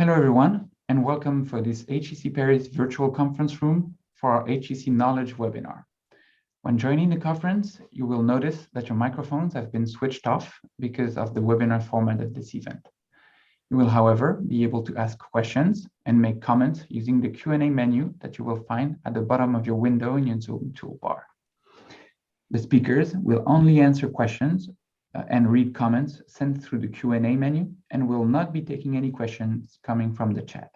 Hello, everyone, and welcome for this HEC Paris virtual conference room for our HEC Knowledge webinar. When joining the conference, you will notice that your microphones have been switched off because of the webinar format of this event. You will, however, be able to ask questions and make comments using the Q&A menu that you will find at the bottom of your window in your Zoom toolbar. The speakers will only answer questions and read comments sent through the Q&A menu and will not be taking any questions coming from the chat.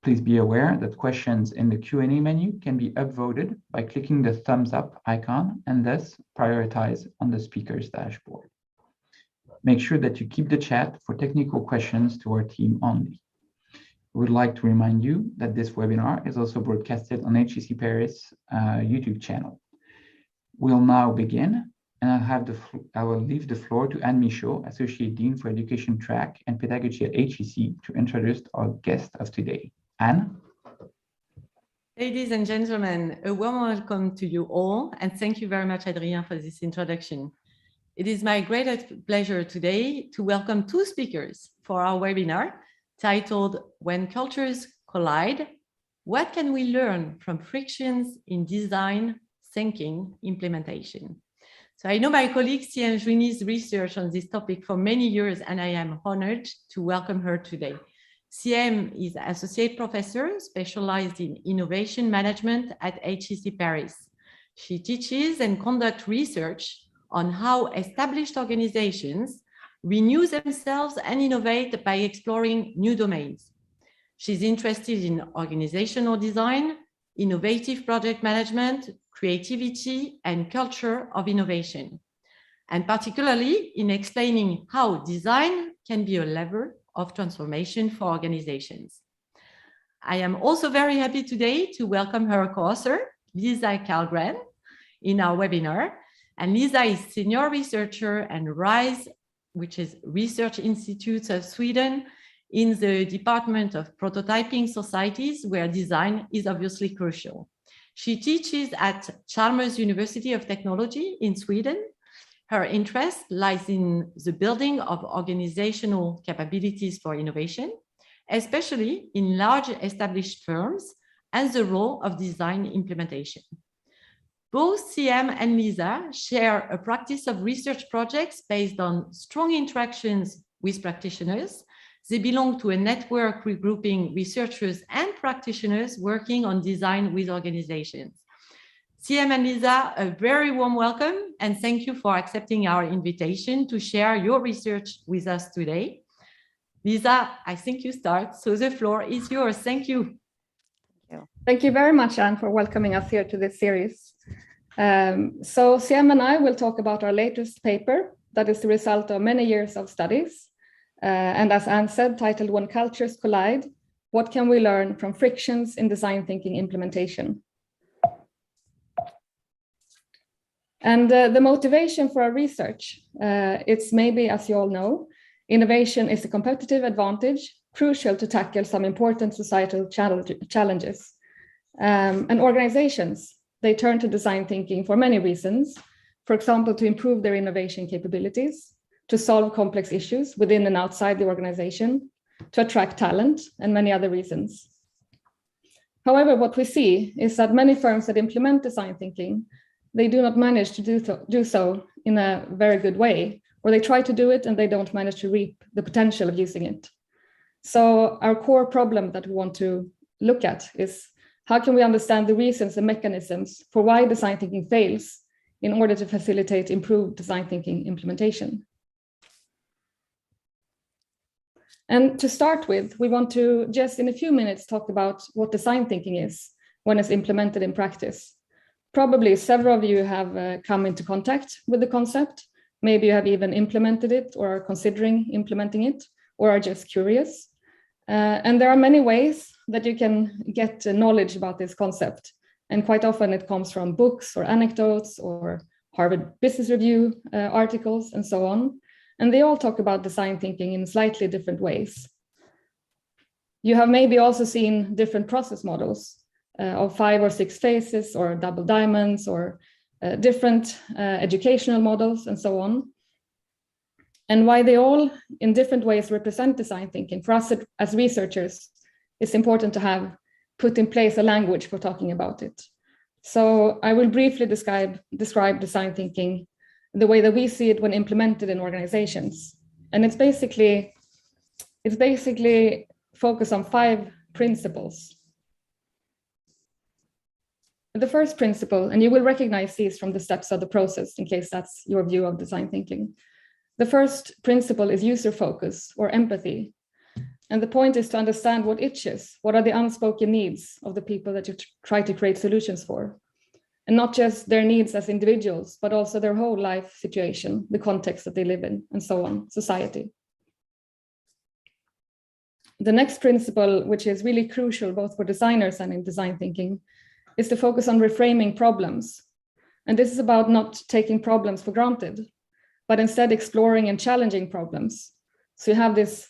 Please be aware that questions in the Q&A menu can be upvoted by clicking the thumbs up icon and thus prioritize on the speaker's dashboard. Make sure that you keep the chat for technical questions to our team only. We would like to remind you that this webinar is also broadcasted on HEC Paris YouTube channel. We'll now begin. And I will leave the floor to Anne Michaud, Associate Dean for Education Track and Pedagogy at HEC, to introduce our guest of today. Anne? Ladies and gentlemen, a warm welcome to you all, and thank you very much, Adrien, for this introduction. It is my great pleasure today to welcome two speakers for our webinar titled When Cultures Collide, What Can We Learn from Frictions in Design Thinking Implementation? So I know my colleague Sihem Jouini's research on this topic for many years, and I am honored to welcome her today. Sihem is Associate Professor specialized in Innovation Management at HEC Paris. She teaches and conducts research on how established organizations renew themselves and innovate by exploring new domains. She's interested in organizational design, innovative project management, creativity, and culture of innovation, and particularly in explaining how design can be a lever of transformation for organizations. I am also very happy today to welcome her co-author, Lisa Carlgren, in our webinar. And Lisa is Senior Researcher and RISE, which is Research Institutes of Sweden, in the Department of Prototyping Societies, where design is obviously crucial. She teaches at Chalmers University of Technology in Sweden. Her interest lies in the building of organizational capabilities for innovation, especially in large established firms, and the role of design implementation. Both Sihem and Lisa share a practice of research projects based on strong interactions with practitioners. They belong to a network regrouping researchers and practitioners working on design with organizations. Sihem and Lisa, a very warm welcome, and thank you for accepting our invitation to share your research with us today. Lisa, I think you start, so the floor is yours. Thank you. Thank you very much, Anne, for welcoming us here to this series. So Sihem and I will talk about our latest paper that is the result of many years of studies. And as Anne said, titled When Cultures Collide, What Can We Learn from Frictions in Design Thinking Implementation? And the motivation for our research, it's maybe, as you all know, innovation is a competitive advantage, crucial to tackle some important societal challenges. And organizations, they turn to design thinking for many reasons. For example, to improve their innovation capabilities, to solve complex issues within and outside the organization, to attract talent, and many other reasons. However, what we see is that many firms that implement design thinking, they do not manage to do so in a very good way, or they try to do it and they don't manage to reap the potential of using it. So our core problem that we want to look at is how can we understand the reasons and mechanisms for why design thinking fails in order to facilitate improved design thinking implementation. And to start with, we want to just in a few minutes talk about what design thinking is when it's implemented in practice. Probably several of you have come into contact with the concept. Maybe you have even implemented it or are considering implementing it or are just curious. And there are many ways that you can get knowledge about this concept. And quite often it comes from books or anecdotes or Harvard Business Review articles and so on. And they all talk about design thinking in slightly different ways. You have maybe also seen different process models of 5 or 6 phases or double diamonds or different educational models and so on. And why they all in different ways represent design thinking, for us as researchers, it's important to have put in place a language for talking about it. So I will briefly describe design thinking the way that we see it when implemented in organizations. And it's basically focused on 5 principles. The first principle, and you will recognize these from the steps of the process in case that's your view of design thinking. The first principle is user focus or empathy. And the point is to understand what itches, what are the unspoken needs of the people that you try to create solutions for. And not just their needs as individuals, but also their whole life situation, the context that they live in, and so on, society. The next principle, which is really crucial both for designers and in design thinking, is to focus on reframing problems. And this is about not taking problems for granted, but instead exploring and challenging problems. So you have this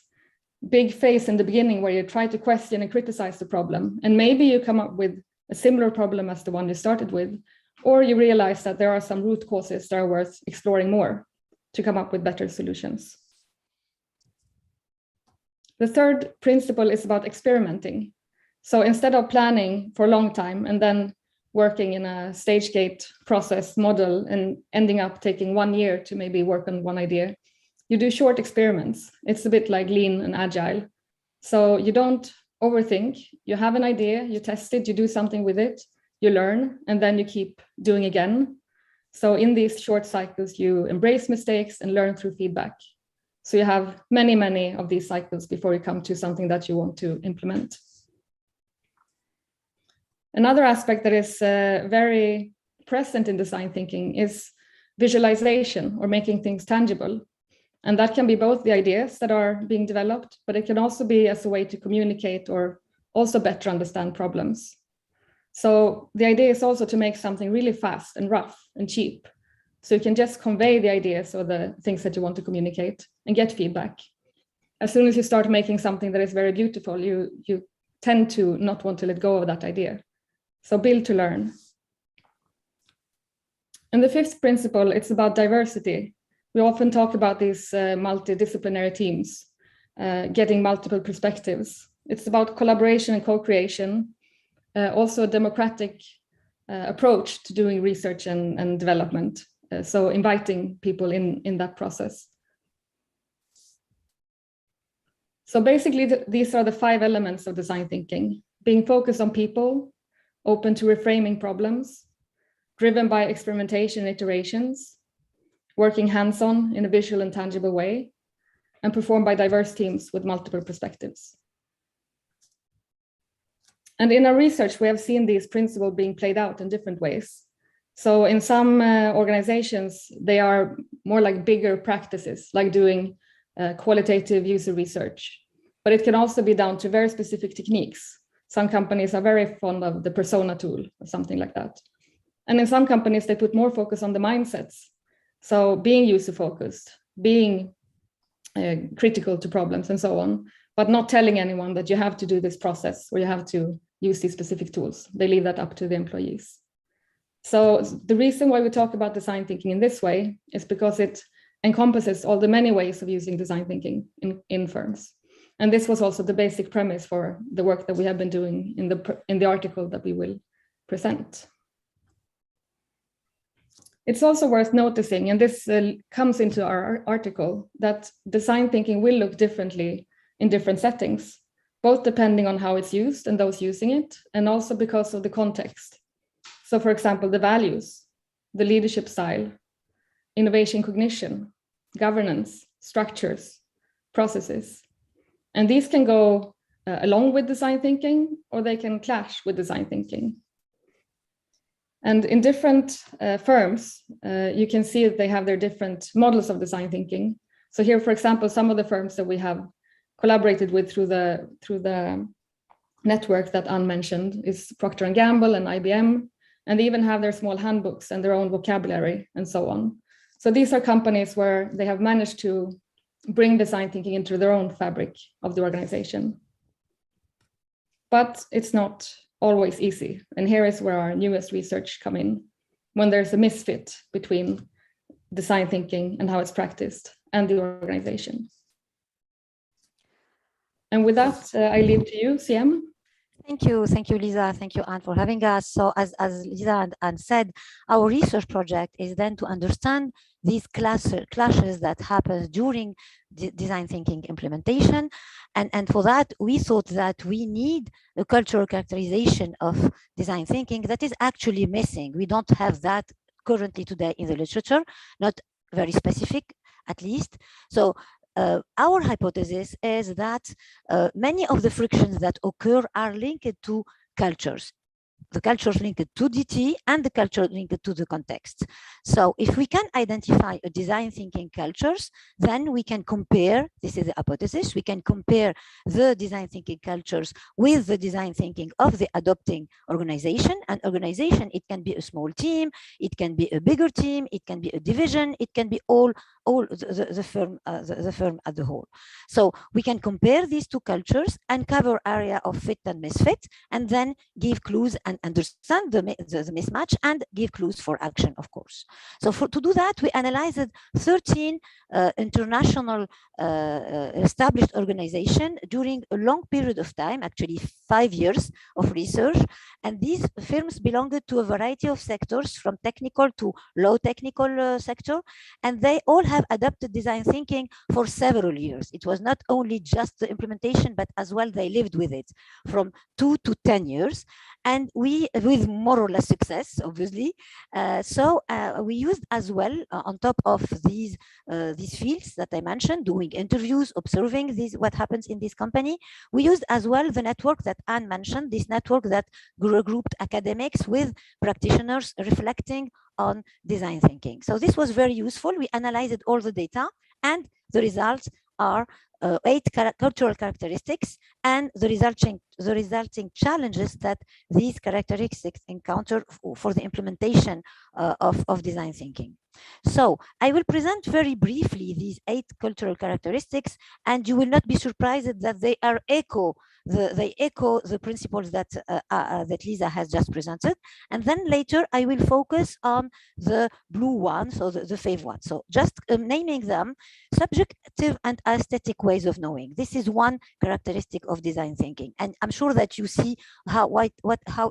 big phase in the beginning where you try to question and criticize the problem. And maybe you come up with a similar problem as the one you started with, or you realize that there are some root causes that are worth exploring more to come up with better solutions. The third principle is about experimenting. So instead of planning for a long time and then working in a stage gate process model and ending up taking 1 year to maybe work on one idea, you do short experiments. It's a bit like lean and agile. So you don't overthink, you have an idea, you test it, you do something with it, you learn, and then you keep doing again. So in these short cycles, you embrace mistakes and learn through feedback. So you have many, many of these cycles before you come to something that you want to implement. Another aspect that is very present in design thinking is visualization or making things tangible. And that can be both the ideas that are being developed, but it can also be as a way to communicate or also better understand problems. So the idea is also to make something really fast and rough and cheap. So you can just convey the ideas or the things that you want to communicate and get feedback. As soon as you start making something that is very beautiful, you tend to not want to let go of that idea. So build to learn. And the fifth principle, it's about diversity. We often talk about these multidisciplinary teams, getting multiple perspectives. It's about collaboration and co-creation, also a democratic approach to doing research and development. So inviting people in that process. So basically, these are the 5 elements of design thinking: being focused on people, open to reframing problems, driven by experimentation and iterations, working hands-on in a visual and tangible way, and performed by diverse teams with multiple perspectives. And in our research, we have seen these principles being played out in different ways. So in some organizations, they are more like bigger practices, like doing qualitative user research. But it can also be down to very specific techniques. Some companies are very fond of the persona tool or something like that. And in some companies, they put more focus on the mindsets. So being user-focused, being critical to problems and so on, but not telling anyone that you have to do this process or you have to use these specific tools. They leave that up to the employees. So the reason why we talk about design thinking in this way is because it encompasses all the many ways of using design thinking in firms. And this was also the basic premise for the work that we have been doing in the article that we will present. It's also worth noticing, and this comes into our article, that design thinking will look differently in different settings, both depending on how it's used and those using it, and also because of the context. So for example, the values, the leadership style, innovation cognition, governance, structures, processes. And these can go along with design thinking, or they can clash with design thinking. And in different firms, you can see that they have their different models of design thinking. So here, for example, some of the firms that we have collaborated with through the network that Anne mentioned is Procter & Gamble and IBM, and they even have their small handbooks and their own vocabulary and so on. So these are companies where they have managed to bring design thinking into their own fabric of the organization. But it's not always easy. And here is where our newest research come in, when there's a misfit between design thinking and how it's practiced, and the organization. And with that, I leave to you, Sihem. Thank you, Lisa. Thank you, Anne, for having us. So as Lisa and Anne said, our research project is then to understand these clashes that happen during design thinking implementation. And for that, we thought that we need a cultural characterization of design thinking that is actually missing. We don't have that currently today in the literature, not very specific, at least. So our hypothesis is that many of the frictions that occur are linked to cultures. The cultures linked to DT and the culture linked to the context. So if we can identify a design thinking cultures, then we can compare, this is the hypothesis, we can compare the design thinking cultures with the design thinking of the adopting organization. And organization, it can be a small team, it can be a bigger team, it can be a division, it can be all the firm as a whole. So we can compare these two cultures and cover area of fit and misfit, and then give clues and understand the mismatch and give clues for action, of course. So to do that, we analyzed 13 international established organizations during a long period of time, actually 5 years of research. And these firms belonged to a variety of sectors, from technical to low technical sector, and they all have adopted design thinking for several years. It was not only just the implementation, but as well they lived with it from 2 to 10 years. And we, with more or less success, obviously. We used as well, on top of these fields that I mentioned, doing interviews, observing what happens in this company, we used as well the network that Anne mentioned, this network that grouped academics with practitioners reflecting on design thinking. So this was very useful. We analyzed all the data, and the results are 8 cultural characteristics and the resulting challenges that these characteristics encounter for the implementation of design thinking. So I will present very briefly these 8 cultural characteristics, and you will not be surprised that they echo the principles that Lisa has just presented. And then later I will focus on the blue one, so the fave one. So just naming them: subjective and aesthetic ways of knowing. This is one characteristic of design thinking, and I'm sure that you see how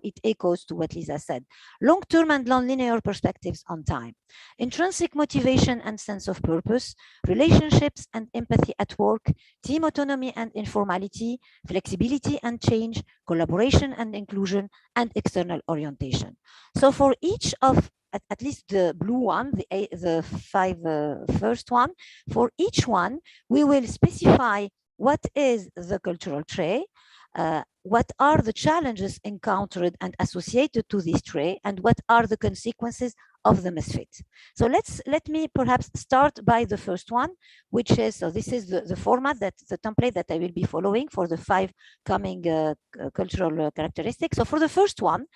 it echoes to what Lisa said. Long-term and non-linear perspectives on time, intrinsic motivation and sense of purpose, relationships and empathy at work, team autonomy and informality, flexibility and change, collaboration and inclusion, and external orientation. So for each of at least the blue one, the 5 first one, for each one, we will specify what is the cultural trait, what are the challenges encountered and associated to this trait, and what are the consequences of the misfit. So let me perhaps start by the first one, which is, so this is the format, the template that I will be following for the 5 coming cultural characteristics. So for the first one,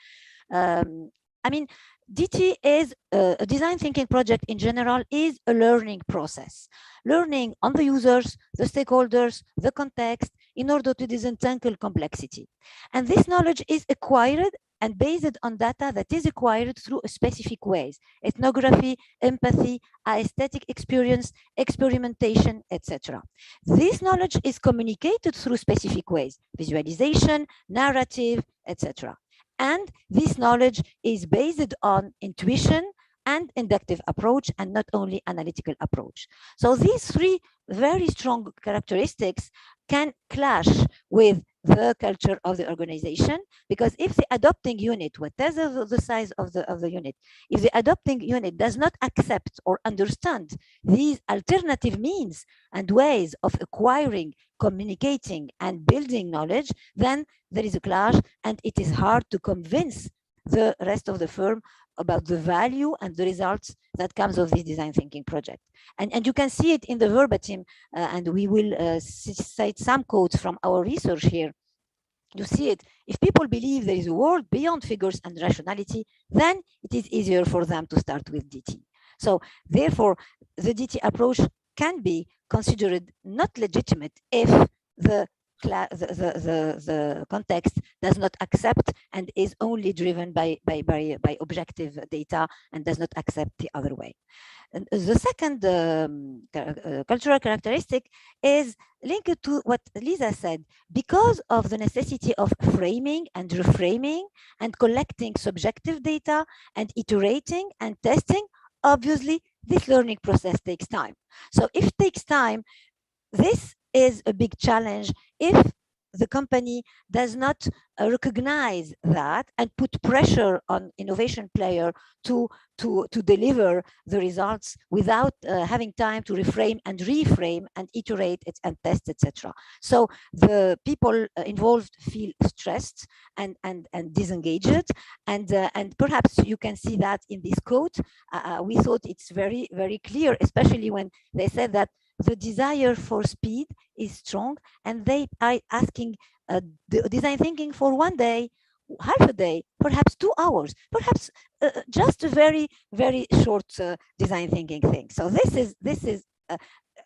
I mean, DT is a design thinking project in general is a learning process. Learning on the users, the stakeholders, the context, in order to disentangle complexity. And this knowledge is acquired and based on data that is acquired through specific ways: ethnography, empathy, aesthetic experience, experimentation, etc. This knowledge is communicated through specific ways: visualization, narrative, etc. And this knowledge is based on intuition and inductive approach, and not only analytical approach. So these 3 very strong characteristics can clash with the culture of the organization, because if the adopting unit, whatever the size of the unit, if the adopting unit does not accept or understand these alternative means and ways of acquiring, communicating, and building knowledge, then there is a clash, and it is hard to convince the rest of the firm about the value and the results that comes of this design thinking project. And you can see it in the verbatim, and we will cite some quotes from our research here. You see it: if people believe there is a world beyond figures and rationality, then it is easier for them to start with DT. So therefore, the DT approach can be considered not legitimate if the the context does not accept and is only driven by objective data and does not accept the other way. And the second cultural characteristic is linked to what Lisa said. Because of the necessity of framing and reframing and collecting subjective data and iterating and testing, obviously this learning process takes time. So if it takes time, this is a big challenge if the company does not recognize that and put pressure on innovation player to deliver the results without having time to reframe and reframe and iterate it and test, etc. So the people involved feel stressed and disengaged, and perhaps you can see that in this quote. We thought it's very, very clear, especially when they said that the desire for speed is strong, and they are asking design thinking for one day, half a day, perhaps 2 hours, perhaps just a very, very short design thinking thing. So this is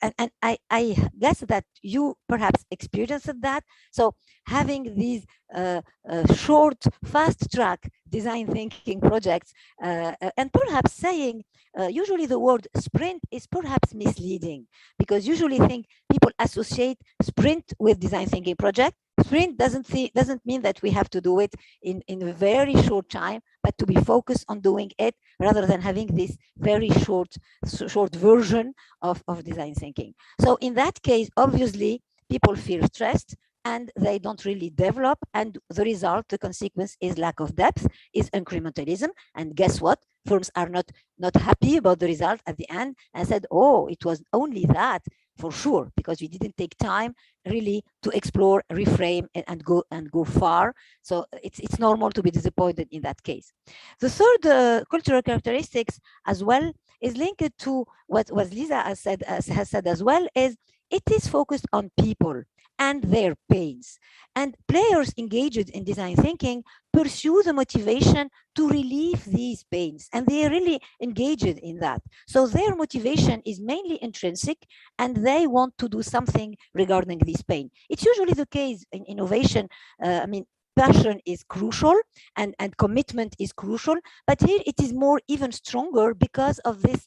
and I guess that you perhaps experienced that. So having these short, fast track design thinking projects, and perhaps saying, usually the word sprint is perhaps misleading, because usually people associate sprint with design thinking project. Sprint doesn't mean that we have to do it in a very short time, but to be focused on doing it rather than having this very short version of design thinking. So in that case, obviously, people feel stressed and they don't really develop. And the result, the consequence is lack of depth, is incrementalism. And guess what? Firms are not happy about the result at the end and said, oh, it was only that. For sure, because we didn't take time really to explore, reframe, and go far. So it's normal to be disappointed in that case. The third cultural characteristics as well is linked to what Lisa has said as well, is it is focused on people and their pains. And players engaged in design thinking pursue the motivation to relieve these pains, and they are really engaged in that. So their motivation is mainly intrinsic, and they want to do something regarding this pain. It's usually the case in innovation. I mean, passion is crucial and commitment is crucial, but here it is more even stronger because of this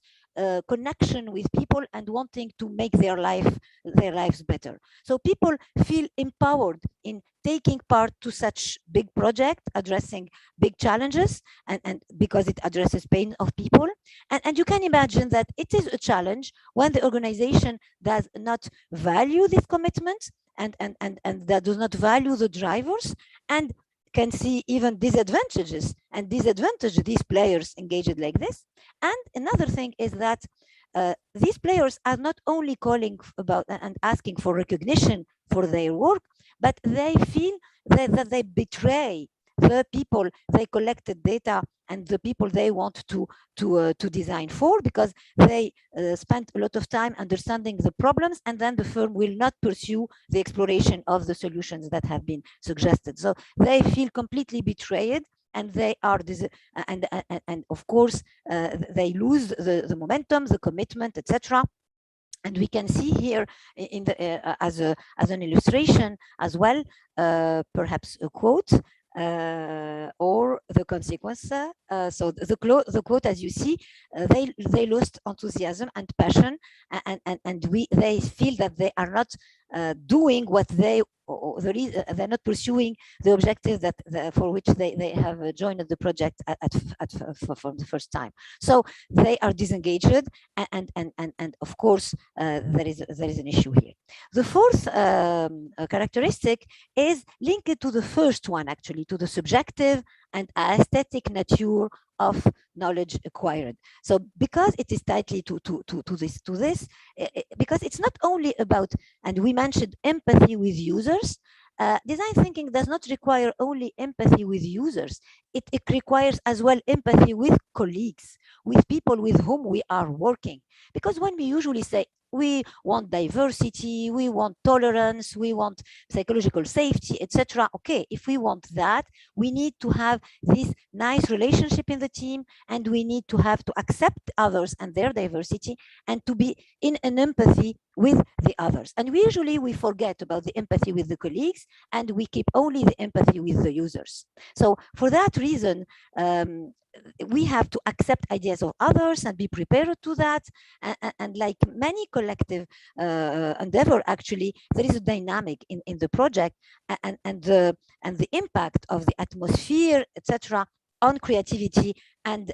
connection with people and wanting to make their lives better. So people feel empowered in taking part to such big project, addressing big challenges, and because it addresses pain of people. And you can imagine that it is a challenge when the organization does not value this commitment and that does not value the drivers, and can see even disadvantages and disadvantage these players engaged like this. And another thing is that these players are not only calling about and asking for recognition for their work, but they feel that they betray the people they collected data and the people they want to design for, because they spent a lot of time understanding the problems, and then the firm will not pursue the exploration of the solutions that have been suggested. So they feel completely betrayed, and they are and of course they lose the momentum, the commitment, etc. And we can see here in the as an illustration as well, perhaps a quote. Or the consequence. So the quote, as you see, they lost enthusiasm and passion, and they feel that they are not doing what they're not pursuing the objective for which they have joined the project from the first time. So they are disengaged, and of course there is an issue here. The fourth characteristic is linked to the first one, actually, to the subjective and aesthetic nature of knowledge acquired. So because it is tightly to this, because it's not only about, and we mentioned empathy with users, design thinking does not require only empathy with users. It requires as well empathy with colleagues, with people with whom we are working. Because when we usually say, We want diversity, we want tolerance, we want psychological safety, etc. Okay, if we want that, we need to have this nice relationship in the team, and we need to have to accept others and their diversity, and to be in an empathy with the others. And we forget about the empathy with the colleagues, and we keep only the empathy with the users. So for that reason, we have to accept ideas of others and be prepared to that. And like many collective endeavor, actually, there is a dynamic in the project, and the impact of the atmosphere, etc., on creativity and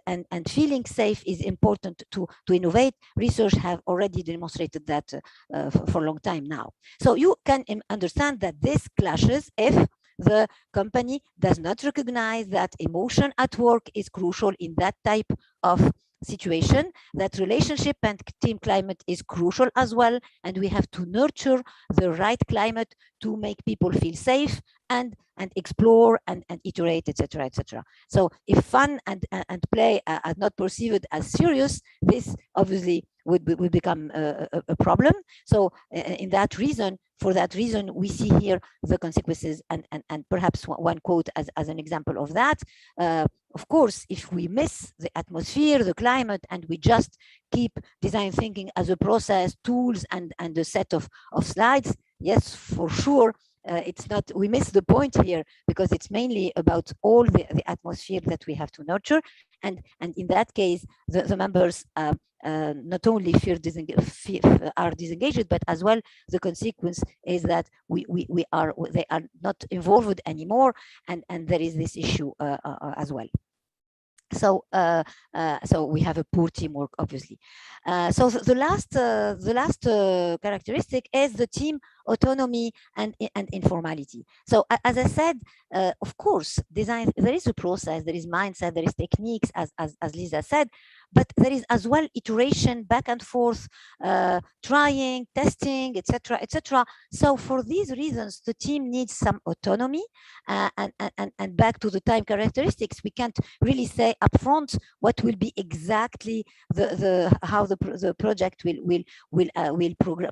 feeling safe is important to innovate. Research have already demonstrated that for a long time now. So you can understand that this clashes if the company does not recognize that emotion at work is crucial in that type of situation, that relationship and team climate is crucial as well, and we have to nurture the right climate to make people feel safe and explore and iterate, etc., etc. So if fun and play are not perceived as serious, this obviously would become a problem. So for that reason, we see here the consequences, and perhaps one quote as an example of that. Of course, if we miss the atmosphere, the climate, and we just keep design thinking as a process, tools, and a set of slides, yes, for sure, it's not, we miss the point here, because it's mainly about all the atmosphere that we have to nurture. And in that case, the members not only are disengaged, but as well the consequence is that they are not involved anymore, and there is this issue as well. So so we have a poor teamwork, obviously. So the last characteristic is the team autonomy and informality. So as I said, of course, design, there is a process, there is mindset, there is techniques, as Lisa said, but there is as well iteration, back and forth, trying, testing, etc., etc. So for these reasons, the team needs some autonomy, and back to the time characteristics, we can't really say upfront what will be exactly how the project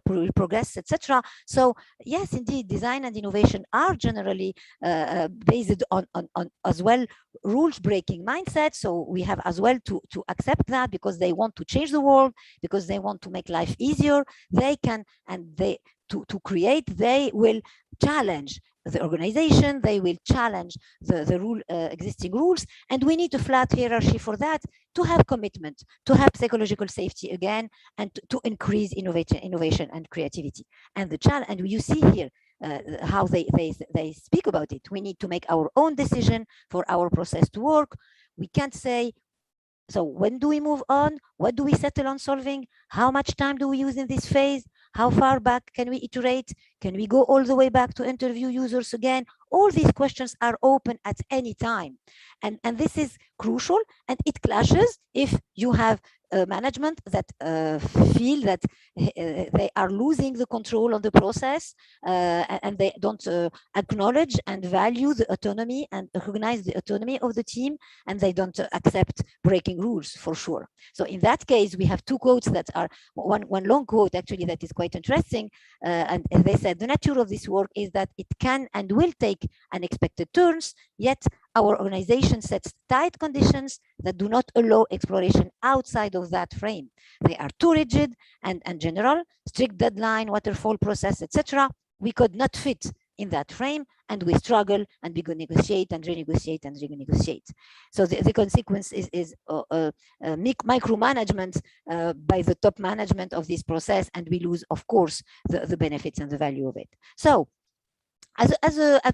will progress, etc. So yes, indeed, design and innovation are generally based on as well rules-breaking mindset. So we have as well to accept that, because they want to change the world, because they want to make life easier. They can, and they to create, they will challenge the organization, they will challenge the existing rules, and we need a flat hierarchy for that, to have commitment, to have psychological safety again, and to increase innovation and creativity. And the challenge, and you see here how they speak about it. We need to make our own decision for our process to work. We can't say, so when do we move on? What do we settle on solving? How much time do we use in this phase? How far back can we iterate? Can we go all the way back to interview users again? All these questions are open at any time. And this is crucial, and it clashes if you have management that feel that they are losing the control of the process, and they don't acknowledge and value the autonomy and recognize the autonomy of the team, and they don't accept breaking rules, for sure. So in that case, we have two quotes that are, one long quote actually that is quite interesting, and they said, the nature of this work is that it can and will take unexpected turns, yet our organization sets tight conditions that do not allow exploration outside of that frame. They are too rigid and general, strict deadline, waterfall process, etc. We could not fit in that frame, and we struggle, and we go negotiate and renegotiate and renegotiate. So the consequence is micromanagement by the top management of this process, and we lose, of course, the benefits and the value of it. So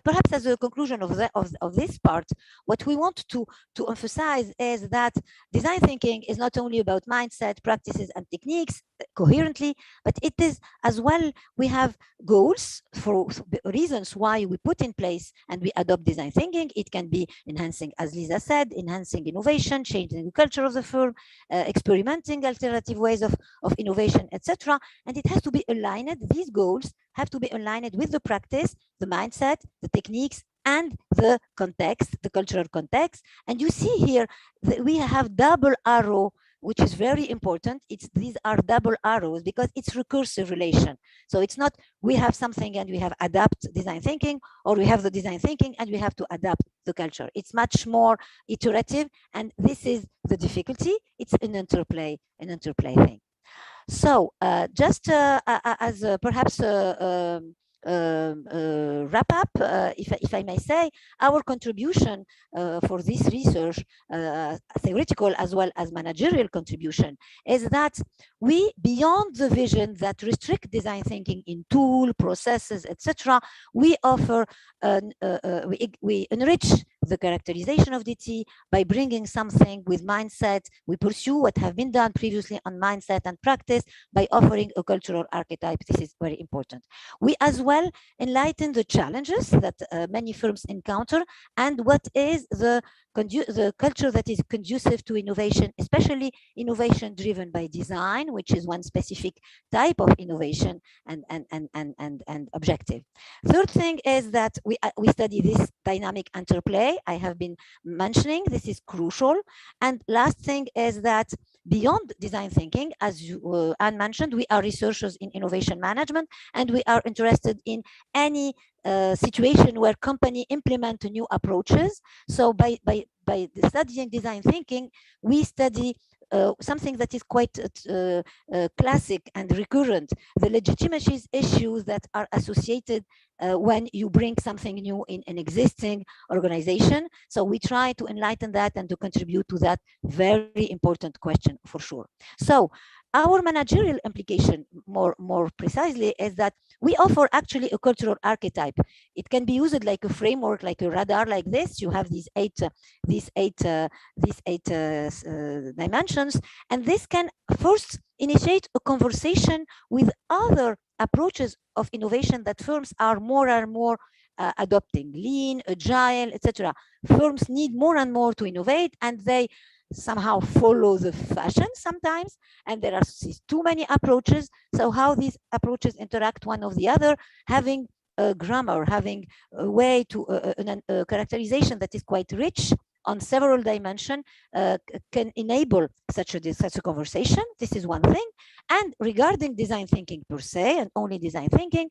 perhaps as a conclusion of this part, what we want to emphasize is that design thinking is not only about mindset, practices, and techniques coherently, but it is as well, we have goals for reasons why we put in place and we adopt design thinking. It can be enhancing, as Lisa said, enhancing innovation, changing the culture of the firm, experimenting alternative ways of innovation, etc. And it has to be aligned, these goals have to be aligned with the practice, the mindset, the techniques, and the context, the cultural context. And you see here that we have double arrow which is very important. These are double arrows because it's recursive relation. So it's not we have something and we have adapt design thinking, or we have the design thinking and we have to adapt the culture. It's much more iterative, and this is the difficulty. It's an interplay thing. So just as perhaps wrap up, if I may say, our contribution for this research, theoretical as well as managerial contribution, is that we, beyond the vision that restrict design thinking in tool, processes, etc., we offer, we enrich the characterization of DT by bringing something with mindset. We pursue what have been done previously on mindset and practice by offering a cultural archetype. This is very important. We as well enlighten the challenges that many firms encounter and what is the culture that is conducive to innovation, especially innovation driven by design, which is one specific type of innovation and objective. Third thing is that we study this dynamic interplay I have been mentioning. This is crucial. And last thing is that beyond design thinking, as Anne mentioned, we are researchers in innovation management, and we are interested in any situation where company implement new approaches. So by studying design thinking, we study something that is quite classic and recurrent, the legitimacy issues that are associated when you bring something new in an existing organization. So we try to enlighten that and to contribute to that very important question for sure. So our managerial implication, more precisely, is that we offer actually a cultural archetype. It can be used like a framework, like a radar, like this. You have these eight dimensions, and this can first initiate a conversation with other approaches of innovation that firms are more and more adopting, lean, agile, etc. Firms need more and more to innovate, and they somehow follow the fashion sometimes, and there are too many approaches. So how these approaches interact one of the other, having a grammar, having a way to a characterization that is quite rich on several dimensions, can enable such a conversation. This is one thing. And regarding design thinking per se, and only design thinking,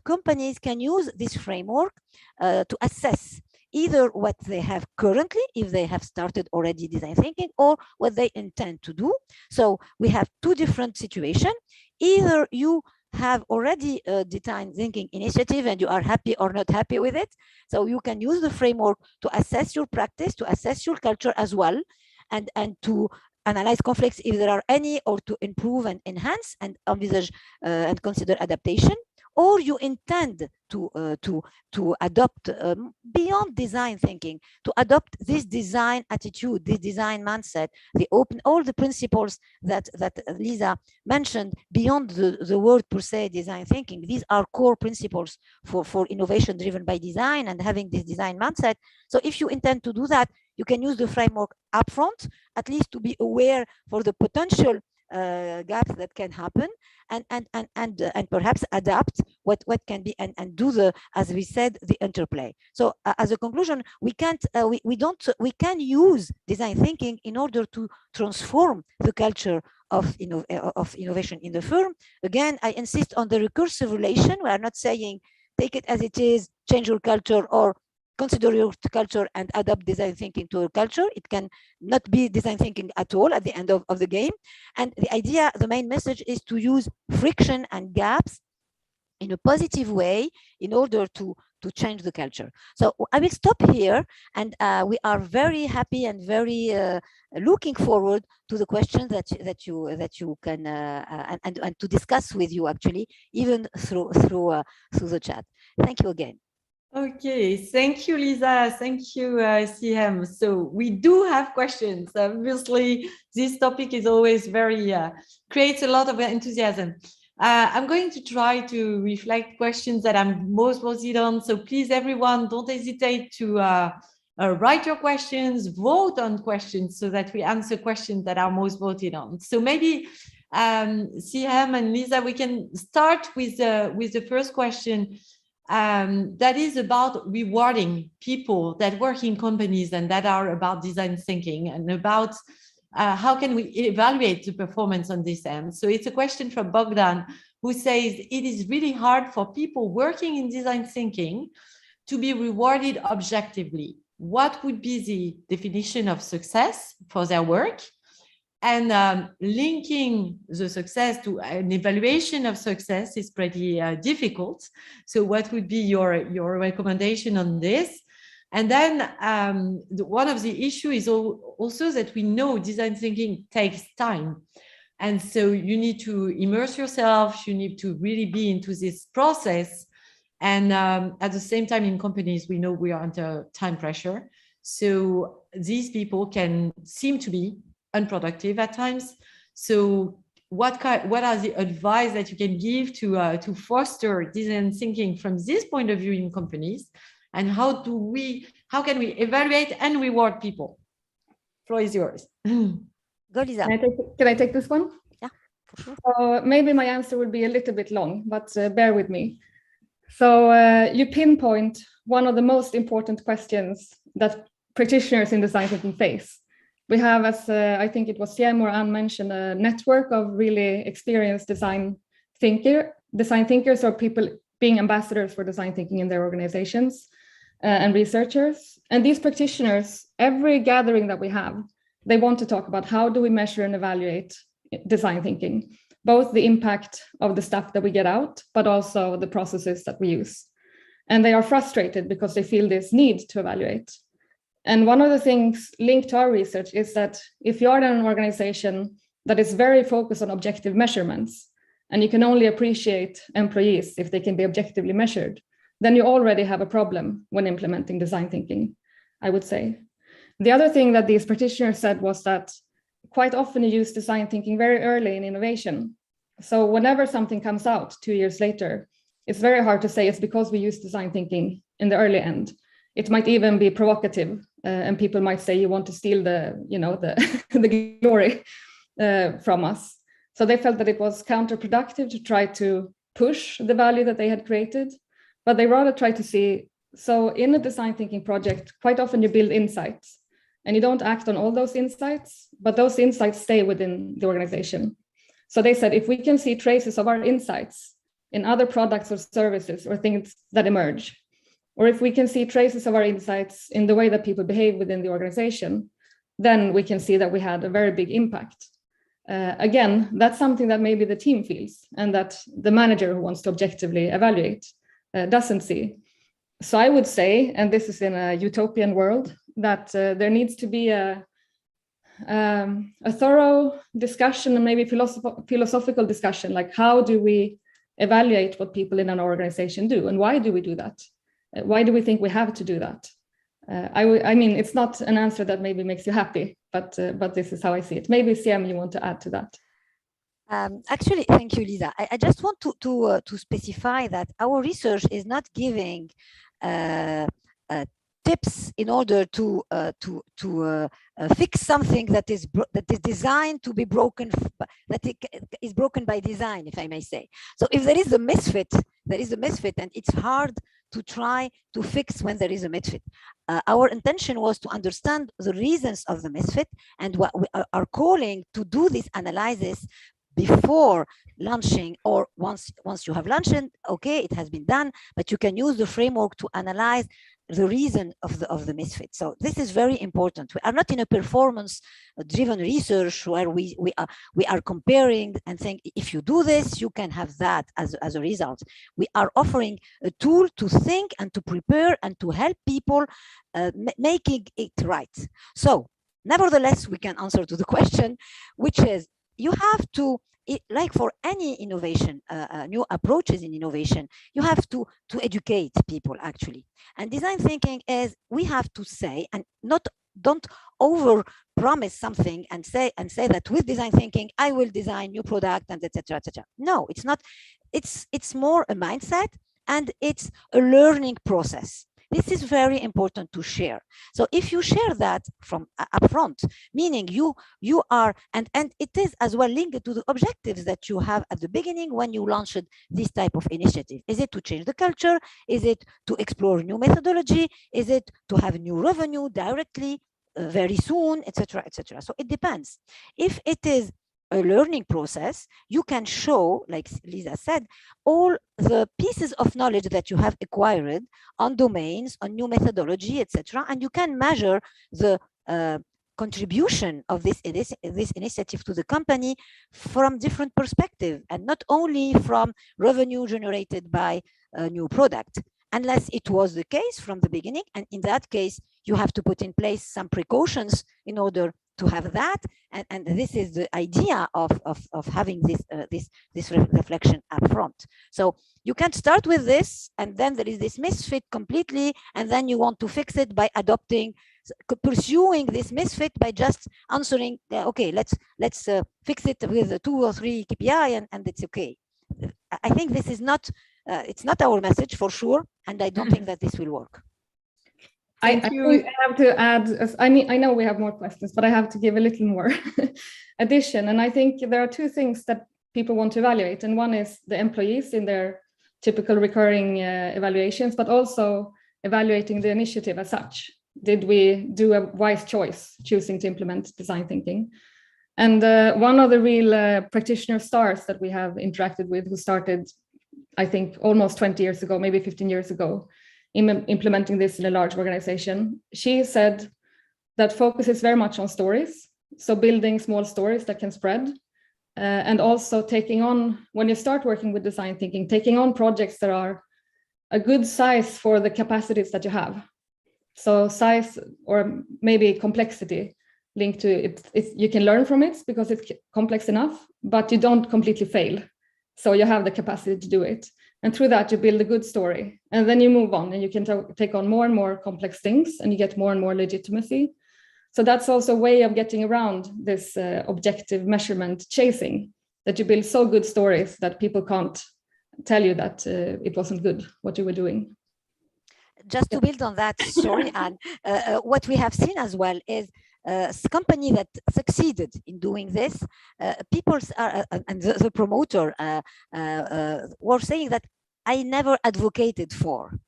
companies can use this framework to assess either what they have currently, if they have started already design thinking, or what they intend to do. So we have two different situations. Either you have already a design thinking initiative and you are happy or not happy with it. So you can use the framework to assess your practice, to assess your culture as well, and to analyze conflicts if there are any, or to improve and enhance and envisage and consider adaptation. Or you intend to adopt beyond design thinking, to adopt this design attitude, this design mindset, all the principles that Lisa mentioned beyond the word per se design thinking. These are core principles for innovation driven by design and having this design mindset. So if you intend to do that, you can use the framework upfront, at least to be aware for the potential gaps that can happen, and perhaps adapt what can be, and do the, as we said, the interplay. So as a conclusion, we can use design thinking in order to transform the culture of innovation in the firm. Again, I insist on the recursive relation. We are not saying take it as it is, change your culture, or consider your culture and adapt design thinking to your culture. It can not be design thinking at all at the end of the game. And the idea, the main message, is to use friction and gaps in a positive way in order to change the culture. So I will stop here, and we are very happy and very looking forward to the questions that you can and to discuss with you, actually, even through the chat. Thank you again. Okay, thank you, Lisa. Thank you, Sihem. So we do have questions. Obviously, this topic is always very, creates a lot of enthusiasm. I'm going to try to reflect questions that I'm most voted on. So please, everyone, don't hesitate to write your questions, vote on questions, so that we answer questions that are most voted on. So maybe Sihem and Lisa, we can start with the first question. That is about rewarding people that work in companies and that are about design thinking, and about how can we evaluate the performance on this end? So it's a question from Bogdan, who says it is really hard for people working in design thinking to be rewarded objectively. What would be the definition of success for their work? And linking the success to an evaluation of success is pretty difficult. So what would be your recommendation on this? And then one of the issues is also that we know design thinking takes time. And so you need to immerse yourself, you need to really be into this process. And at the same time, in companies, we know we are under time pressure. So these people can seem to be unproductive at times. So what are the advice that you can give to foster design thinking from this point of view in companies? And how can we evaluate and reward people? Floor is yours. Go, Lisa. Can I take this one? Yeah, for sure. So maybe my answer will be a little bit long, but bear with me. So you pinpoint one of the most important questions that practitioners in design thinking face. We have, as I think it was Sihem or Anne mentioned, a network of really experienced design thinkers or people being ambassadors for design thinking in their organizations and researchers. And these practitioners, every gathering that we have, they want to talk about how do we measure and evaluate design thinking, both the impact of the stuff that we get out, but also the processes that we use. And they are frustrated because they feel this need to evaluate. And one of the things linked to our research is that if you are in an organization that is very focused on objective measurements, and you can only appreciate employees if they can be objectively measured, then you already have a problem when implementing design thinking, I would say. The other thing that these practitioners said was that quite often you use design thinking very early in innovation. So whenever something comes out 2 years later, it's very hard to say it's because we use design thinking in the early end. It might even be provocative, and people might say you want to steal the glory from us. So they felt that it was counterproductive to try to push the value that they had created, but they rather try to see, so in a design thinking project, quite often you build insights and you don't act on all those insights, but those insights stay within the organization. So they said, if we can see traces of our insights in other products or services or things that emerge, or if we can see traces of our insights in the way that people behave within the organization, then we can see that we had a very big impact. Again, that's something that maybe the team feels and that the manager who wants to objectively evaluate doesn't see. So I would say, and this is in a utopian world, that there needs to be a thorough discussion and maybe philosophical discussion, like how do we evaluate what people in an organization do and why do we do that? Why do we think we have to do that? I mean, it's not an answer that maybe makes you happy, but this is how I see it. Maybe Sihem, you want to add to that? Actually, thank you, Lisa. I just want to specify that our research is not giving tips in order to fix something that is designed to be broken, that is broken by design, if I may say. So if there is a misfit, there is a misfit, and it's hard to try to fix when there is a misfit. Our intention was to understand the reasons of the misfit, and what we are calling to do this analysis before launching, or once you have launched, okay, it has been done, but you can use the framework to analyze the reason of the misfit. So this is very important. We are not in a performance-driven research where we are comparing and saying, if you do this, you can have that as a result. We are offering a tool to think and to prepare and to help people making it right. So nevertheless, we can answer to the question, which is, you have to, like for any innovation, new approaches in innovation, you have to educate people actually. And design thinking is, we have to say, and don't over promise something and say that with design thinking I will design new product and etc. etc. No, it's not. It's more a mindset, and it's a learning process. This is very important to share. So if you share that from upfront, meaning you are, and it is as well linked to the objectives that you have at the beginning when you launched this type of initiative. Is it to change the culture? Is it to explore new methodology? Is it to have new revenue directly? very soon, etc., etc. So it depends. If it is a learning process, you can show, like Lisa said, all the pieces of knowledge that you have acquired on domains, on new methodology, etc., and you can measure the contribution of this initiative to the company from different perspectives, and not only from revenue generated by a new product, unless it was the case from the beginning. And in that case, you have to put in place some precautions in order to have that. And this is the idea of having this reflection up front. So you can start with this, and then there is this misfit completely, and then you want to fix it by adopting, pursuing this misfit by just answering, okay, let's fix it with 2 or 3 KPI, and it's okay. I think this is not, it's not our message for sure, and I don't think that this will work. I have to add, I mean, I know we have more questions, but I have to give a little more addition. And I think there are 2 things that people want to evaluate. And one is the employees in their typical recurring evaluations, but also evaluating the initiative as such. Did we do a wise choice choosing to implement design thinking? And one of the real practitioner stars that we have interacted with, who started, I think, almost 20 years ago, maybe 15 years ago, implementing this in a large organization, she said that focus is very much on stories. So building small stories that can spread, and also taking on, when you start working with design thinking, taking on projects that are a good size for the capacities that you have. So size, or maybe complexity linked to it, you can learn from it because it's complex enough, but you don't completely fail. So you have the capacity to do it. And through that, you build a good story. And then you move on, and you can take on more and more complex things, and you get more and more legitimacy. So that's also a way of getting around this objective measurement chasing, that you build so good stories that people can't tell you that it wasn't good, what you were doing. Just to build on that, sorry, Anne, what we have seen as well is a company that succeeded in doing this, people and the promoter were saying that I never advocated for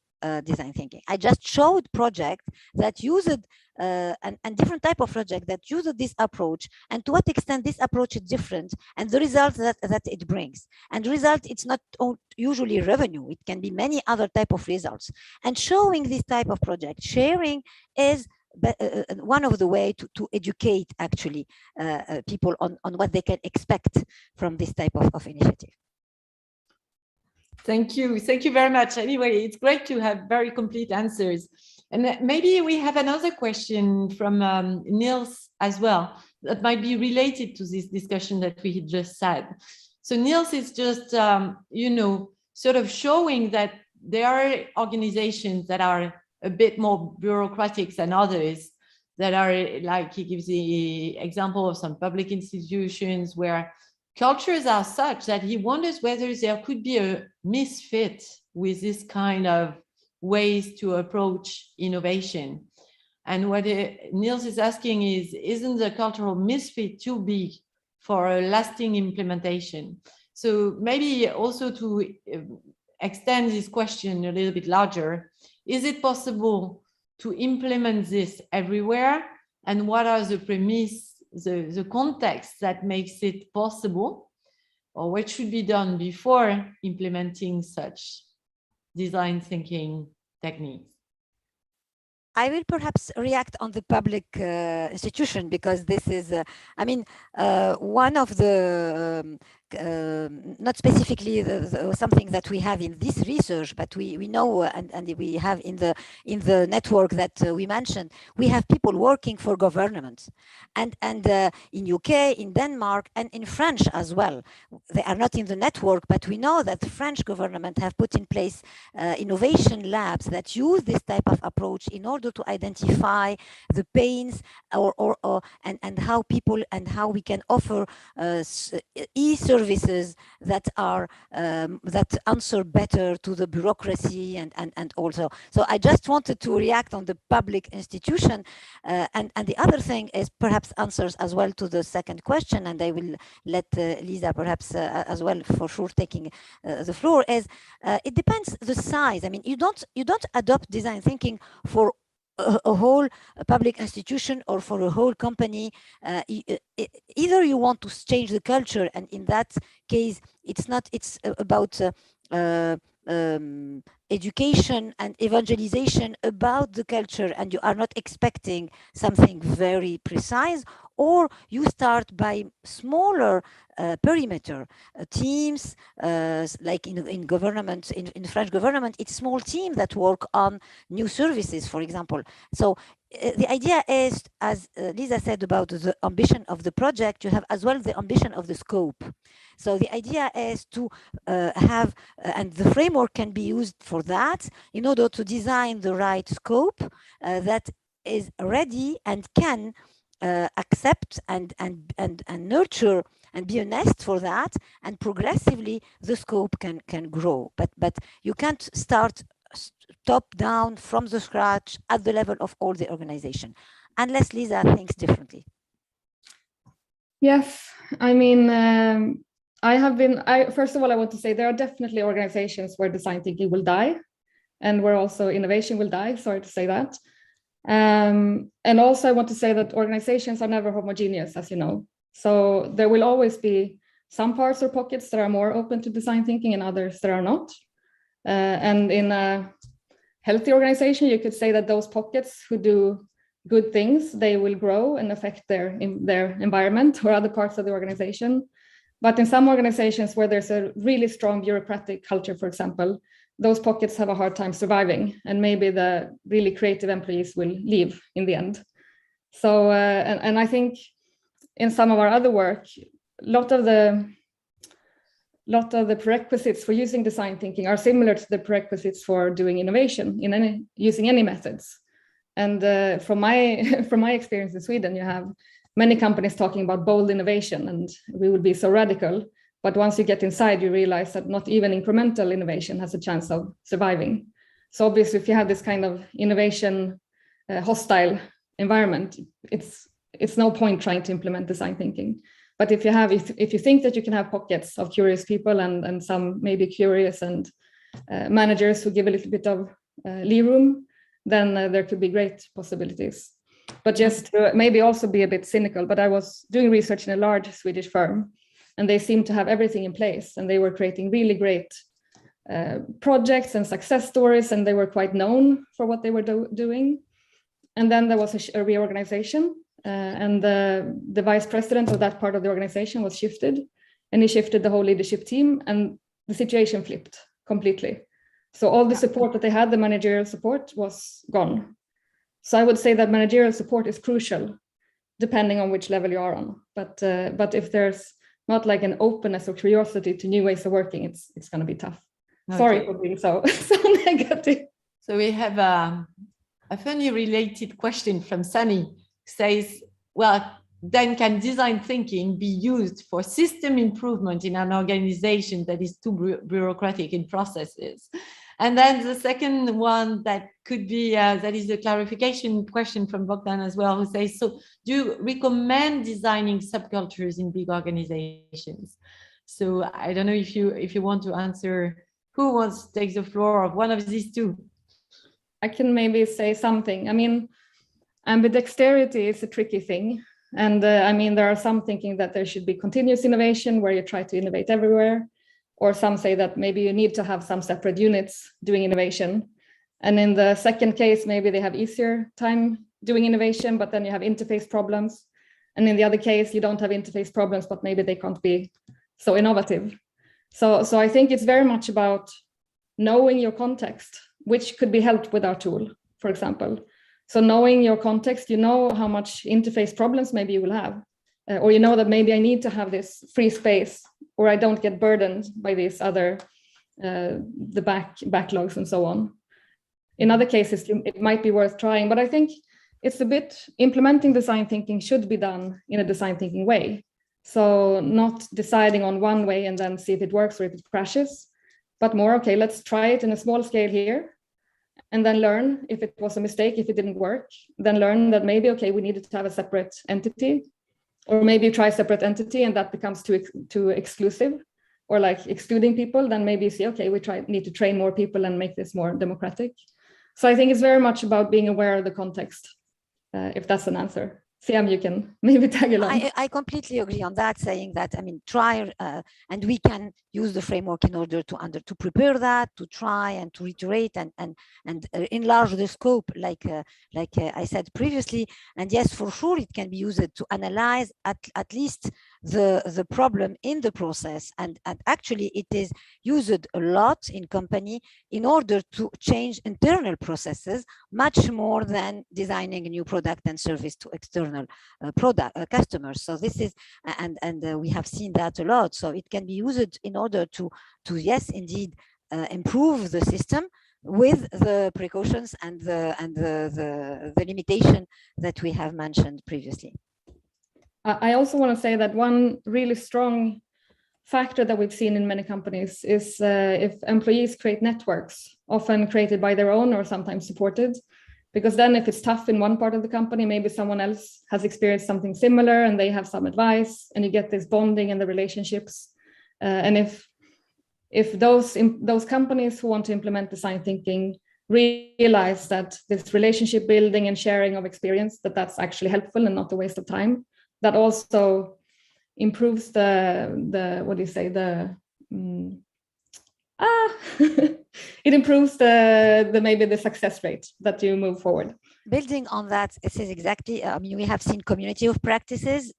design thinking. I just showed projects that used and different type of project that used this approach, and to what extent this approach is different, and the results that it brings. And the result, it's not usually revenue, it can be many other type of results. And showing this type of project, sharing is one of the way to educate actually people on what they can expect from this type of initiative. Thank you very much. Anyway, it's great to have very complete answers. And maybe we have another question from Niels as well that might be related to this discussion that we had just had. So Niels is just, sort of showing that there are organizations that are a bit more bureaucratic than others, that are, like, he gives the example of some public institutions where cultures are such that he wonders whether there could be a misfit with this kind of ways to approach innovation. And what Niels is asking is, isn't the cultural misfit too big for a lasting implementation? So maybe also to extend this question a little bit larger, is it possible to implement this everywhere? And what are the premise, the context that makes it possible? Or what should be done before implementing such design thinking techniques? I will perhaps react on the public institution, because this is, one of the, not specifically something that we have in this research, but we know and we have in the network that we mentioned, we have people working for governments, and in UK, in Denmark, and in French as well. They are not in the network, but we know that the French government have put in place innovation labs that use this type of approach in order to identify the pains and how people and how we can offer e-services that are that answer better to the bureaucracy and also. So I just wanted to react on the public institution, and the other thing is perhaps answers as well to the second question, and I will let Lisa perhaps as well for sure taking the floor, is it depends the size. I mean, you don't adopt design thinking for a whole public institution or for a whole company. Either you want to change the culture, and in that case, it's about education and evangelization about the culture, and you are not expecting something very precise, or you start by smaller perimeter teams, like in government, in French government, it's small teams that work on new services, for example. So the idea is, as Lisa said about the ambition of the project, you have as well the ambition of the scope. So the idea is to have, and the framework can be used for that, in order to design the right scope that is ready and can accept and nurture and be a nest for that, and progressively the scope can grow. But you can't start top down from the scratch at the level of all the organization, unless Lisa thinks differently. Yes, I mean, first of all, I want to say there are definitely organizations where design thinking will die, and where also innovation will die. Sorry to say that. And also I want to say that organizations are never homogeneous, as you know. So there will always be some parts or pockets that are more open to design thinking and others that are not. And in a healthy organization, you could say that those pockets who do good things, they will grow and affect their environment or other parts of the organization. But in some organizations where there's a really strong bureaucratic culture, for example, those pockets have a hard time surviving, and maybe the really creative employees will leave in the end. So, and I think in some of our other work, a lot of the prerequisites for using design thinking are similar to the prerequisites for doing innovation in using any methods. And from my experience in Sweden, you have many companies talking about bold innovation, and we would be so radical. But once you get inside, you realize that not even incremental innovation has a chance of surviving. So obviously, if you have this kind of innovation hostile environment, it's no point trying to implement design thinking. But if you think that you can have pockets of curious people and some maybe curious and managers who give a little bit of lee room, then there could be great possibilities. But just to maybe also be a bit cynical, but I was doing research in a large Swedish firm, and they seemed to have everything in place, and they were creating really great projects and success stories, and they were quite known for what they were doing. And then there was a reorganization, and the vice president of that part of the organization was shifted, and he shifted the whole leadership team, and the situation flipped completely. So all the support that they had, the managerial support, was gone. So I would say that managerial support is crucial, depending on which level you are on. But if there's not like an openness or curiosity to new ways of working, it's going to be tough. Okay. Sorry for being so negative. So we have a funny related question from Sunny. Says, well, then can design thinking be used for system improvement in an organization that is too bureaucratic in processes? And then the second one that could be, that is a clarification question from Bogdan as well, who says, so do you recommend designing subcultures in big organizations? So I don't know if you want to answer, who wants to take the floor of one of these two? I can maybe say something. I mean, ambidexterity is a tricky thing. And I mean, there are some thinking that there should be continuous innovation where you try to innovate everywhere. Or some say that maybe you need to have some separate units doing innovation. And in the second case, maybe they have easier time doing innovation, but then you have interface problems. And in the other case, you don't have interface problems, but maybe they can't be so innovative. So I think it's very much about knowing your context, which could be helped with our tool, for example. So knowing your context, you know how much interface problems maybe you will have. Or you know that maybe I need to have this free space, or I don't get burdened by these other, the backlogs and so on. In other cases, it might be worth trying, but I think it's a bit, implementing design thinking should be done in a design thinking way. So not deciding on one way and then see if it works or if it crashes, but more, okay, let's try it in a small scale here, and then learn if it was a mistake, if it didn't work, then learn that maybe, okay, we needed to have a separate entity. Or maybe you try a separate entity and that becomes too exclusive or like excluding people, then maybe you see, okay, we need to train more people and make this more democratic. So I think it's very much about being aware of the context, if that's an answer. Sihem, you can maybe tag along. I completely agree on that, saying that, I mean, try, and we can use the framework in order to prepare that, to try and to reiterate and enlarge the scope, like I said previously. And yes, for sure, it can be used to analyze at least the problem in the process. And actually, it is used a lot in company in order to change internal processes, much more than designing a new product and service to external customers. So this is, and we have seen that a lot. So it can be used in order to yes, indeed, improve the system with the precautions and the limitation that we have mentioned previously. I also want to say that one really strong factor that we've seen in many companies is if employees create networks, often created by their own or sometimes supported, because then if it's tough in one part of the company, maybe someone else has experienced something similar and they have some advice, and you get this bonding and the relationships. And if those companies who want to implement design thinking realize that this relationship building and sharing of experience, that's actually helpful and not a waste of time, that also improves the what do you say, it improves the maybe the success rate that you move forward. Building on that, this is exactly, I mean, we have seen community of practices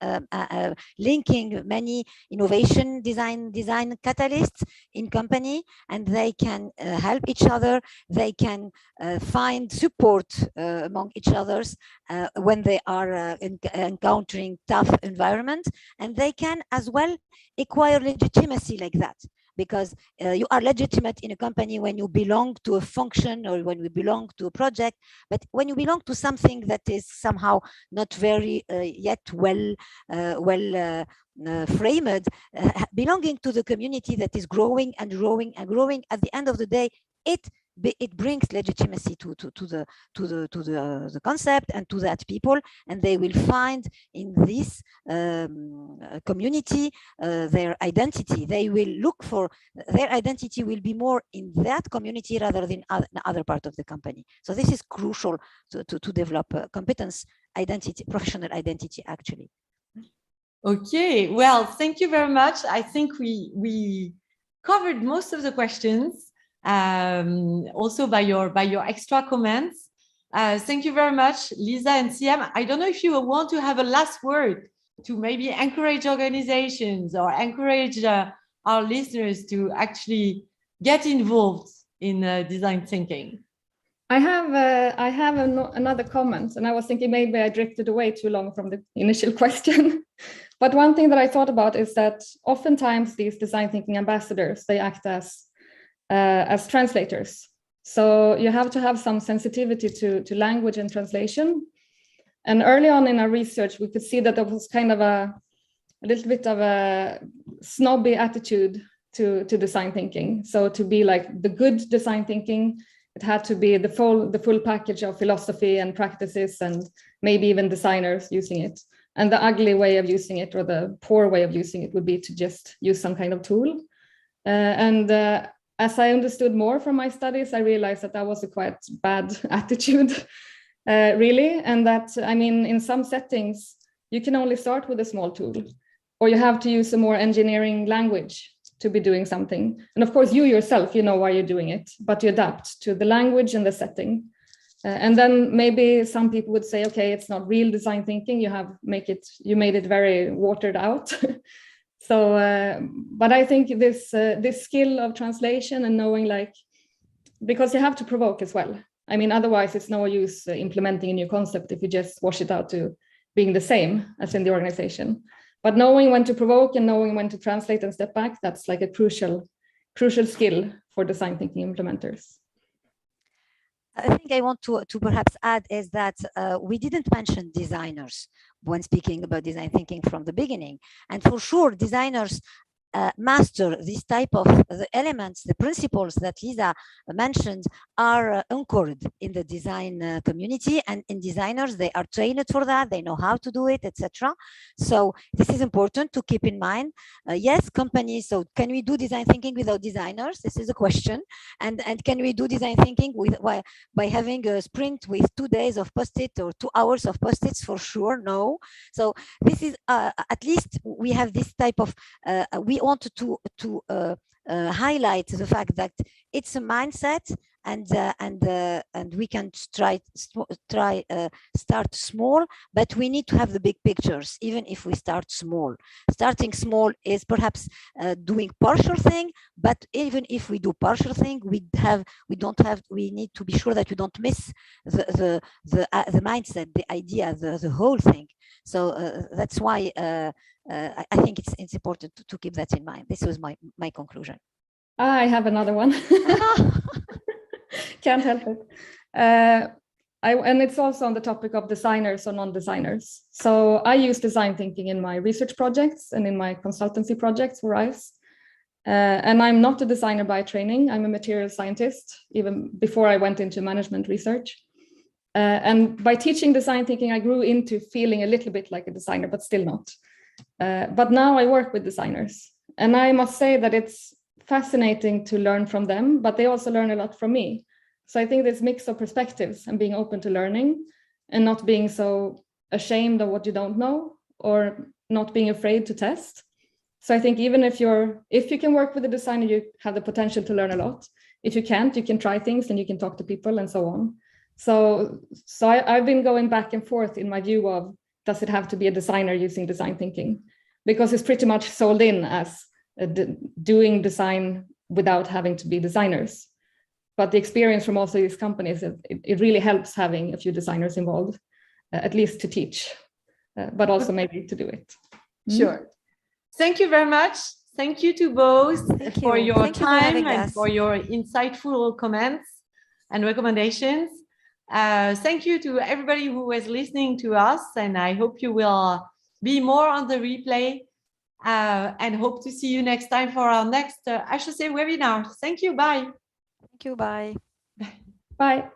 linking many innovation design catalysts in company, and they can help each other. They can find support among each others when they are encountering tough environments, and they can as well acquire legitimacy like that. Because you are legitimate in a company when you belong to a function or when you belong to a project, but when you belong to something that is somehow not very yet well framed, belonging to the community that is growing and growing and growing, at the end of the day, it brings legitimacy to the concept and to that people, and they will find in this community their identity. They will look for their identity will be more in that community rather than other part of the company. So this is crucial to develop competence, identity, professional identity, actually. Okay, well, thank you very much. I think we covered most of the questions. Also by your extra comments. Thank you very much, Lisa and Sihem. I don't know if you want to have a last word to maybe encourage organizations or encourage our listeners to actually get involved in design thinking. I have another comment, and I was thinking maybe I drifted away too long from the initial question. But one thing that I thought about is that oftentimes these design thinking ambassadors, they act as translators. So you have to have some sensitivity to language and translation. And early on in our research, we could see that there was kind of a little bit of a snobby attitude to design thinking. So to be like the good design thinking, it had to be the full package of philosophy and practices and maybe even designers using it. And the ugly way of using it, or the poor way of using it, would be to just use some kind of tool. As I understood more from my studies, I realized that was a quite bad attitude, really. And that, I mean, in some settings, you can only start with a small tool, or you have to use a more engineering language to be doing something. And of course, you yourself, you know why you're doing it, but you adapt to the language and the setting. And then maybe some people would say, okay, it's not real design thinking. You made it very watered out. So, but I think this skill of translation and knowing, like, because you have to provoke as well. I mean, otherwise it's no use implementing a new concept if you just wash it out to being the same as in the organization. But knowing when to provoke and knowing when to translate and step back, that's like a crucial skill for design thinking implementers. I think I want to perhaps add is that we didn't mention designers when speaking about design thinking from the beginning. And for sure, designers master this type of the elements, the principles that Lisa mentioned are anchored in the design community, and in designers, they are trained for that, they know how to do it, etc. So this is important to keep in mind. Yes, companies, so can we do design thinking without designers? This is a question. And can we do design thinking by having a sprint with 2 days of post-it or 2 hours of post-its? For sure, no. So this is at least we have this type of we want to highlight the fact that it's a mindset, and we can start small, but we need to have the big pictures, even if we start small. Starting small is perhaps doing partial thing, but even if we do partial thing, we need to be sure that we don't miss the mindset, the idea, the whole thing. So that's why I think it's important to keep that in mind. This was my conclusion. I have another one. Can't help it. And it's also on the topic of designers or non-designers. So I use design thinking in my research projects and in my consultancy projects for RISE. And I'm not a designer by training. I'm a material scientist, even before I went into management research. And by teaching design thinking, I grew into feeling a little bit like a designer, but still not. But now I work with designers. And I must say that it's fascinating to learn from them, but they also learn a lot from me. So I think this mix of perspectives and being open to learning and not being so ashamed of what you don't know or not being afraid to test. So I think even if you can work with a designer, you have the potential to learn a lot. If you can't, you can try things and you can talk to people and so on. So I've been going back and forth in my view of, does it have to be a designer using design thinking? Because it's pretty much sold in as doing design without having to be designers. But the experience from also these companies, it really helps having a few designers involved, at least to teach, but also maybe to do it. Sure. Thank you very much. Thank you to both for your time and for your insightful comments and recommendations. Thank you to everybody who was listening to us, and I hope you will be more on the replay. And hope to see you next time for our next HEC webinar. Thank you. Bye. Thank you. Bye. Bye.